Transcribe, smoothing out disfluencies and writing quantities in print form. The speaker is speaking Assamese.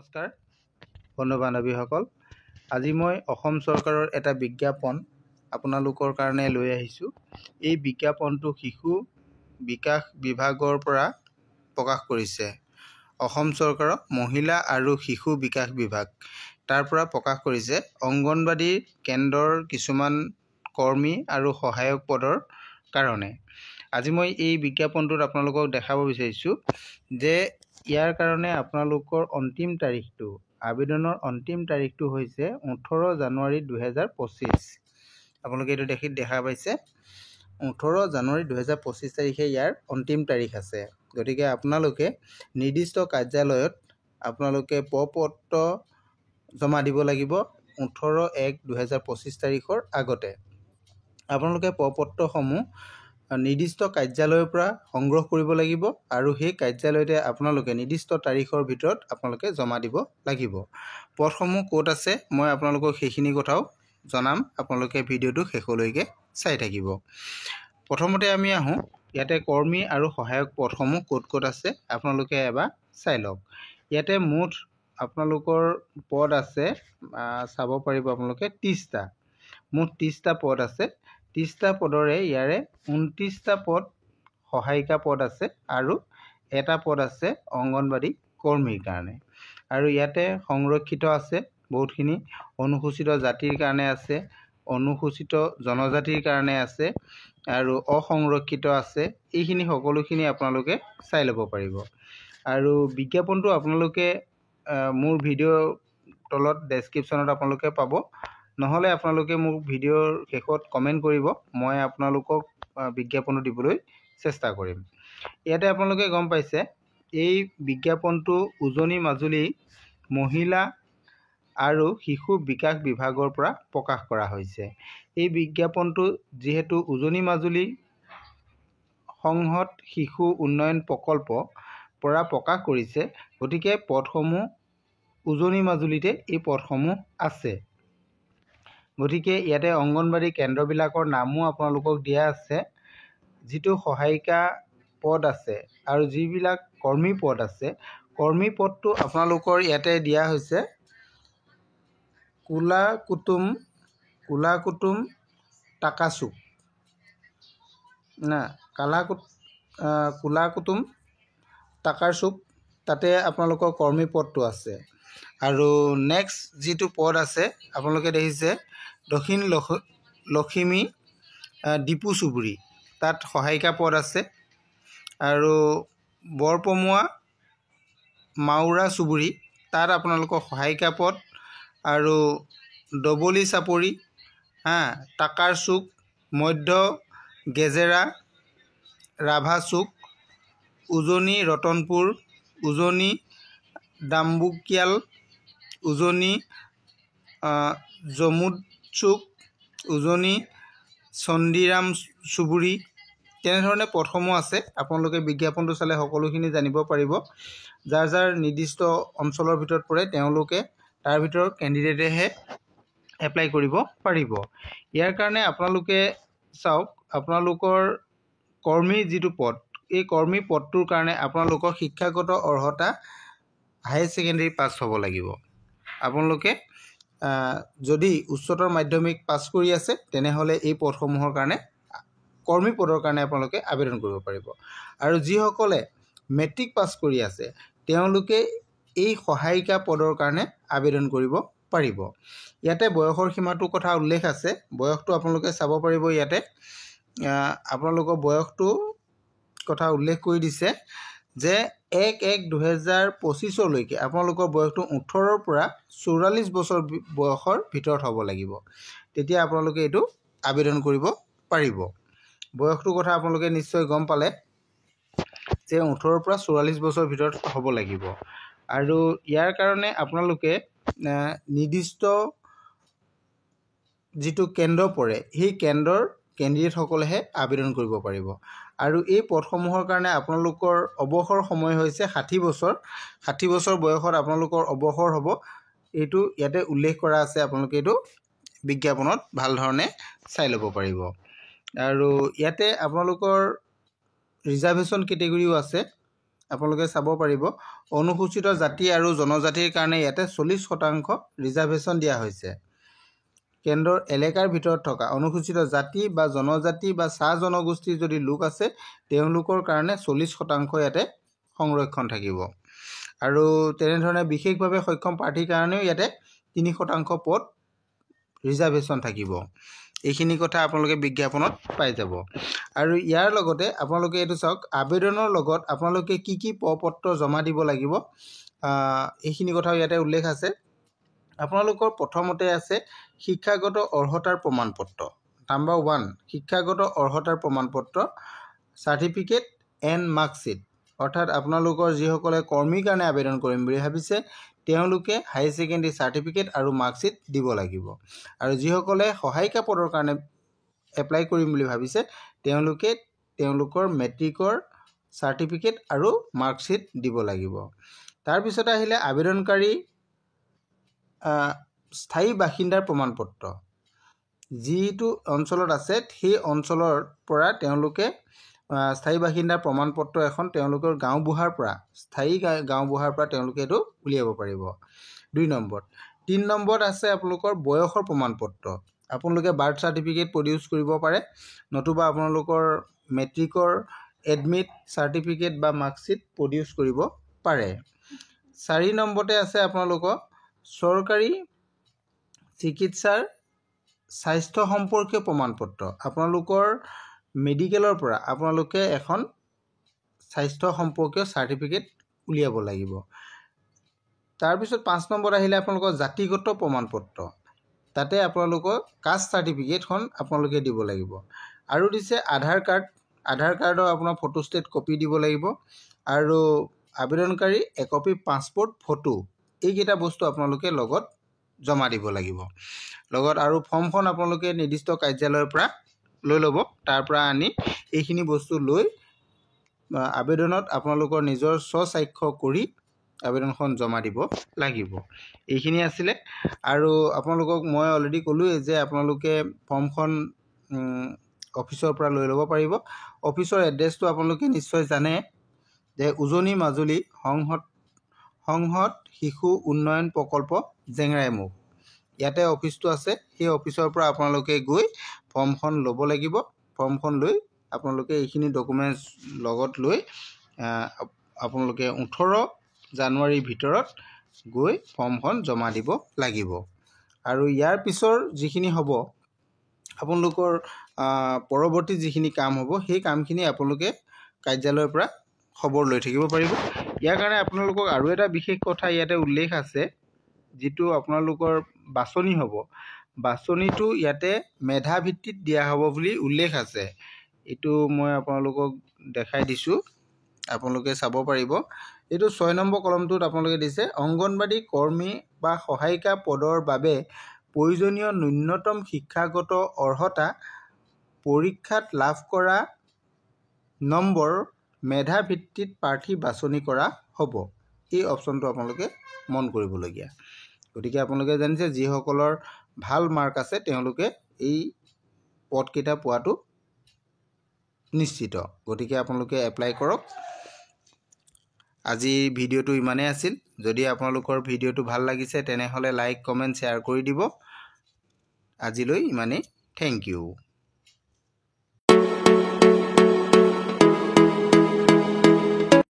নমস্কাৰ বন্ধু বান্ধৱীসকল, আজি মই অসম চৰকাৰৰ এটা বিজ্ঞাপন আপোনালোকৰ কাৰণে লৈ আহিছোঁ। এই বিজ্ঞাপনটো শিশু বিকাশ বিভাগৰ পৰা প্ৰকাশ কৰিছে। অসম চৰকাৰৰ মহিলা আৰু শিশু বিকাশ বিভাগ তাৰ পৰা প্ৰকাশ কৰিছে অংগনবাড়ী কেন্দ্ৰৰ কিছুমান কৰ্মী আৰু সহায়ক পদৰ কাৰণে। আজি মই এই বিজ্ঞাপনটোত আপোনালোকক দেখাব বিচাৰিছোঁ যে ইয়াৰ কাৰণে আপোনালোকৰ অন্তিম তাৰিখটো, আবেদনৰ অন্তিম তাৰিখটো হৈছে 18 জানুৱাৰী 2025। আপোনালোকে এইটো দেখা পাইছে, 18 জানুৱাৰী 2025 তাৰিখে ইয়াৰ অন্তিম তাৰিখ আছে। গতিকে আপোনালোকে নিৰ্দিষ্ট কাৰ্যালয়ত আপোনালোকে প্ৰ-পত্ৰ জমা দিব লাগিব 18/1/2025 তাৰিখৰ আগতে। আপোনালোকে প্ৰ-পত্ৰসমূহ নিৰ্দিষ্ট কাৰ্যালয়ৰ পৰা সংগ্ৰহ কৰিব লাগিব আৰু সেই কাৰ্যালয়তে আপোনালোকে নিৰ্দিষ্ট তাৰিখৰ ভিতৰত আপোনালোকে জমা দিব লাগিব। পদসমূহ ক'ত আছে মই আপোনালোকক সেইখিনি কথাও জনাম, আপোনালোকে ভিডিঅ'টো শেষলৈকে চাই থাকিব। প্ৰথমতে আমি আহোঁ, ইয়াতে কৰ্মী আৰু সহায়ক পদসমূহ ক'ত ক'ত আছে আপোনালোকে এবাৰ চাই লওক। ইয়াতে মুঠ আপোনালোকৰ পদ আছে, চাব পাৰিব আপোনালোকে 30টা, মুঠ 30টা পদ আছে। 30টা পদৰে ইয়াৰে 29টা পদ সহায়িকা পদ আছে আৰু এটা পদ আছে অংগনবাড়ী কৰ্মীৰ কাৰণে। আৰু ইয়াতে সংৰক্ষিত আছে বহুতখিনি, অনুসূচিত জাতিৰ কাৰণে আছে, অনুসূচিত জনজাতিৰ কাৰণে আছে আৰু অসংৰক্ষিত আছে। এইখিনি সকলোখিনি আপোনালোকে চাই ল'ব পাৰিব। আৰু বিজ্ঞাপনটো আপোনালোকে মোৰ ভিডিঅ'ৰ তলত ডেছক্ৰিপশ্যনত আপোনালোকে পাব, নহ'লে আপোনালোকে মোক ভিডিঅ'ৰ শেষত কমেণ্ট কৰিব, মই আপোনালোকক বিজ্ঞাপনটো দিবলৈ চেষ্টা কৰিম। ইয়াতে আপোনালোকে গম পাইছে এই বিজ্ঞাপনটো উজনি মাজুলী মহিলা আৰু শিশু বিকাশ বিভাগৰ পৰা প্ৰকাশ কৰা হৈছে। এই বিজ্ঞাপনটো যিহেতু উজনি মাজুলী সংহত শিশু উন্নয়ন প্ৰকল্প পৰা প্ৰকাশ কৰিছে, গতিকে পদসমূহ উজনি মাজুলীতে এই পদসমূহ আছে। গতিকে ইয়াতে অংগনবাড়ী কেন্দ্ৰবিলাকৰ নামো আপোনালোকক দিয়া আছে। যিটো সহায়িকা পদ আছে আৰু যিবিলাক কৰ্মী পদ আছে, কৰ্মী পদটো আপোনালোকৰ ইয়াতে দিয়া হৈছে কোলাকুতুম টাকাচুক কোলাকুতুম টাকাৰচুক, তাতে আপোনালোকৰ কৰ্মী পদটো আছে। আৰু নেক্সট যিটো পদ আছে আপোনালোকে দেখিছে দক্ষিণ লখিমী ডিপু চুবুৰী, তাত সহায়িকা পদ আছে। আৰু বৰপমুৱা মাউৰা চুবুৰী, তাত আপোনালোকৰ সহায়িকা পদ। আৰু ডবলি চাপৰি টাকাৰচুক, মধ্য গেজেৰা ৰাভা চুক, উজনি ৰতনপুৰ, উজনি ডাম্বুকিয়াল, উজনি জমুদ চুক, উজনি চণ্ডীৰাম চুবুৰী, তেনেধৰণে পদসমূহ আছে। আপোনালোকে বিজ্ঞাপনটো চালে সকলোখিনি জানিব পাৰিব। যাৰ যাৰ নিৰ্দিষ্ট অঞ্চলৰ ভিতৰত পৰে তেওঁলোকে তাৰ ভিতৰত কেণ্ডিডেটেহে এপ্লাই কৰিব পাৰিব। ইয়াৰ কাৰণে আপোনালোকে চাওক, আপোনালোকৰ কৰ্মী যিটো পদ, এই কৰ্মী পদটোৰ কাৰণে আপোনালোকৰ শিক্ষাগত অৰ্হতা হায়াৰ ছেকেণ্ডেৰী পাছ হ'ব লাগিব। আপোনালোকে যদি উচ্চতৰ মাধ্যমিক পাছ কৰি আছে তেনেহ'লে এই পদসমূহৰ কাৰণে, কৰ্মী পদৰ কাৰণে আপোনালোকে আবেদন কৰিব পাৰিব। আৰু যিসকলে মেট্ৰিক পাছ কৰি আছে তেওঁলোকে এই সহায়িকা পদৰ কাৰণে আবেদন কৰিব পাৰিব। ইয়াতে বয়সৰ সীমাটোৰ কথা উল্লেখ আছে, বয়সটো আপোনালোকে চাব পাৰিব। ইয়াতে আপোনালোকৰ বয়সটো কথা উল্লেখ কৰি দিছে যে 1/1/2025 আপোনালোকৰ বয়সটো 18ৰ পৰা 44 বছৰ বয়সৰ ভিতৰত হ'ব লাগিব, তেতিয়া আপোনালোকে এইটো আবেদন কৰিব পাৰিব। বয়সটোৰ কথা আপোনালোকে নিশ্চয় গম পালে যে 18ৰ পৰা 44 বছৰ ভিতৰত হ'ব লাগিব। আৰু ইয়াৰ কাৰণে আপোনালোকে নিৰ্দিষ্ট যিটো কেন্দ্ৰ পৰে সেই কেন্দ্ৰৰ কেণ্ডিডেটসকলেহে আবেদন কৰিব পাৰিব। আৰু এই পদসমূহৰ কাৰণে আপোনালোকৰ অৱসৰ সময় হৈছে 60 বছৰ। 60 বছৰ বয়সত আপোনালোকৰ অৱসৰ হ'ব, এইটো ইয়াতে উল্লেখ কৰা আছে। আপোনালোকে এইটো বিজ্ঞাপনত ভাল ধৰণে চাই ল'ব পাৰিব। আৰু ইয়াতে আপোনালোকৰ ৰিজাৰ্ভেশ্যন কেটেগৰীও আছে। আপোনালোকে চাব পাৰিব অনুসূচিত জাতি আৰু জনজাতিৰ কাৰণে ইয়াতে 40% ৰিজাৰ্ভেশ্যন দিয়া হৈছে। কেন্দ্ৰৰ এলেকাৰ ভিতৰত থকা অনুসূচিত জাতি বা জনজাতি বা চাহ জনগোষ্ঠীৰ যদি লোক আছে তেওঁলোকৰ কাৰণে 40% ইয়াতে সংৰক্ষণ থাকিব। আৰু তেনেধৰণে বিশেষভাৱে সক্ষম প্ৰাৰ্থীৰ কাৰণেও ইয়াতে 3% পদ ৰিজাৰ্ভেশ্যন থাকিব। এইখিনি কথা আপোনালোকে বিজ্ঞাপনত পাই যাব। আৰু ইয়াৰ লগতে আপোনালোকে এইটো চাওক আবেদনৰ লগত আপোনালোকে কি কি প্ৰপত্ৰ জমা দিব লাগিব এইখিনি কথাও ইয়াতে উল্লেখ আছে। আপোনালোকৰ প্ৰথমতে আছে শিক্ষাগত অৰ্হতাৰ প্ৰমাণপত্ৰ। নাম্বাৰ 1 শিক্ষাগত অৰ্হতাৰ প্ৰমাণপত্ৰ চাৰ্টিফিকেট এণ্ড মাৰ্কশ্বিট, অৰ্থাৎ আপোনালোকৰ যিসকলে কৰ্মীৰ কাৰণে আবেদন কৰিম বুলি ভাবিছে তেওঁলোকে হায়াৰ ছেকেণ্ডেৰী চাৰ্টিফিকেট আৰু মাৰ্কশ্বিট দিব লাগিব। আৰু যিসকলে সহায়িকা পদৰ কাৰণে এপ্লাই কৰিম বুলি ভাবিছে তেওঁলোকে তেওঁলোকৰ মেট্ৰিকৰ চাৰ্টিফিকেট আৰু মাৰ্কশ্বিট দিব লাগিব। তাৰপিছত আহিলে আবেদনকাৰী স্থায়ী বাসিন্দাৰ প্ৰমাণপত্ৰ। যিটো অঞ্চলত আছে সেই অঞ্চলৰ পৰা তেওঁলোকে স্থায়ী বাসিন্দাৰ প্ৰমাণপত্ৰ এখন তেওঁলোকৰ গাঁওবুঢ়াৰ পৰা স্থায়ী গাঁওবুঢ়াৰ পৰা তেওঁলোকে এইটো উলিয়াব পাৰিব। 2 নম্বৰ। 3 নম্বৰত আছে আপোনালোকৰ বয়সৰ প্ৰমাণপত্ৰ। আপোনালোকে বাৰ্থ চাৰ্টিফিকেট প্ৰডিউচ কৰিব পাৰে, নতুবা আপোনালোকৰ মেট্ৰিকৰ এডমিট চাৰ্টিফিকেট বা মাৰ্কশ্বিট প্ৰডিউচ কৰিব পাৰে। 4 নম্বৰতে আছে আপোনালোকৰ চৰকাৰী চিকিৎসাৰ স্বাস্থ্য সম্পৰ্কীয় প্ৰমাণপত্ৰ। আপোনালোকৰ মেডিকেলৰ পৰা আপোনালোকে এখন স্বাস্থ্য সম্পৰ্কীয় চাৰ্টিফিকেট উলিয়াব লাগিব। তাৰপিছত 5 নম্বৰত আহিলে আপোনালোকৰ জাতিগত প্ৰমাণপত্ৰ। তাতে আপোনালোকৰ কাষ্ট চাৰ্টিফিকেটখন আপোনালোকে দিব লাগিব। আৰু দিছে আধাৰ কাৰ্ড। আধাৰ কাৰ্ডৰ আপোনাৰ ফটোষ্টেট কপি দিব লাগিব। আৰু আবেদনকাৰী একপি পাছপোৰ্ট ফটো, এইকেইটা বস্তু আপোনালোকে লগত জমা দিব লাগিব। লগত আৰু ফৰ্মখন আপোনালোকে নিৰ্দিষ্ট কাৰ্যালয়ৰ পৰা লৈ ল'ব। তাৰ পৰা আনি এইখিনি বস্তু লৈ আবেদনত আপোনালোকৰ নিজৰ স্বস্বাক্ষৰ কৰি আবেদনখন জমা দিব লাগিব। এইখিনি আছিলে। আৰু আপোনালোকক মই অলৰেডি ক'লোৱেই যে আপোনালোকে ফৰ্মখন অফিচৰ পৰা লৈ ল'ব পাৰিব। অফিচৰ এড্ৰেছটো আপোনালোকে নিশ্চয় জানে যে উজনি মাজুলী সংহত শিশু উন্নয়ন প্ৰকল্প জেংৰাইমুখ, ইয়াতে অফিচটো আছে। সেই অফিচৰ পৰা আপোনালোকে গৈ ফৰ্মখন ল'ব লাগিব। ফৰ্মখন লৈ আপোনালোকে এইখিনি ডকুমেণ্টছ লগত লৈ আপোনালোকে 18 জানুৱাৰীৰ ভিতৰত গৈ ফৰ্মখন জমা দিব লাগিব। আৰু ইয়াৰ পিছৰ যিখিনি হ'ব আপোনালোকৰ পৰৱৰ্তী যিখিনি কাম হ'ব সেই কামখিনি আপোনালোকে কাৰ্যালয়ৰ পৰা খবৰ লৈ থাকিব পাৰিব। ইয়াৰ কাৰণে আপোনালোকক আৰু এটা বিশেষ কথা ইয়াতে উল্লেখ আছে, যিটো আপোনালোকৰ বাছনি হ'ব। বাছনিটো ইয়াতে মেধা ভিত্তিত দিয়া হ'ব বুলি উল্লেখ আছে। এইটো মই আপোনালোকক দেখাই দিছোঁ, আপোনালোকে চাব পাৰিব। এইটো 6 নম্বৰ কলমটোত আপোনালোকে দিছে অংগনবাড়ী কৰ্মী বা সহায়িকা পদৰ বাবে প্ৰয়োজনীয় ন্যূনতম শিক্ষাগত অৰ্হতা পৰীক্ষাত লাভ কৰা নম্বৰ মেধা ভিত্তিত প্ৰাৰ্থী বাছনি কৰা হ'ব। এই অপশ্যনটো আপোনালোকে মন কৰিবলগীয়া। গতিকে আপোনালোকে জানিছে যিসকলৰ ভাল মাৰ্ক আছে তেওঁলোকে এই পদকেইটা পোৱাটো নিশ্চিত। গতিকে আপোনালোকে এপ্লাই কৰক। আজিৰ ভিডিঅ'টো ইমানেই আছিল। যদি আপোনালোকৰ ভিডিঅ'টো ভাল লাগিছে তেনেহ'লে লাইক, কমেণ্ট, শ্বেয়াৰ কৰি দিব। আজিলৈ ইমানেই। Thank U.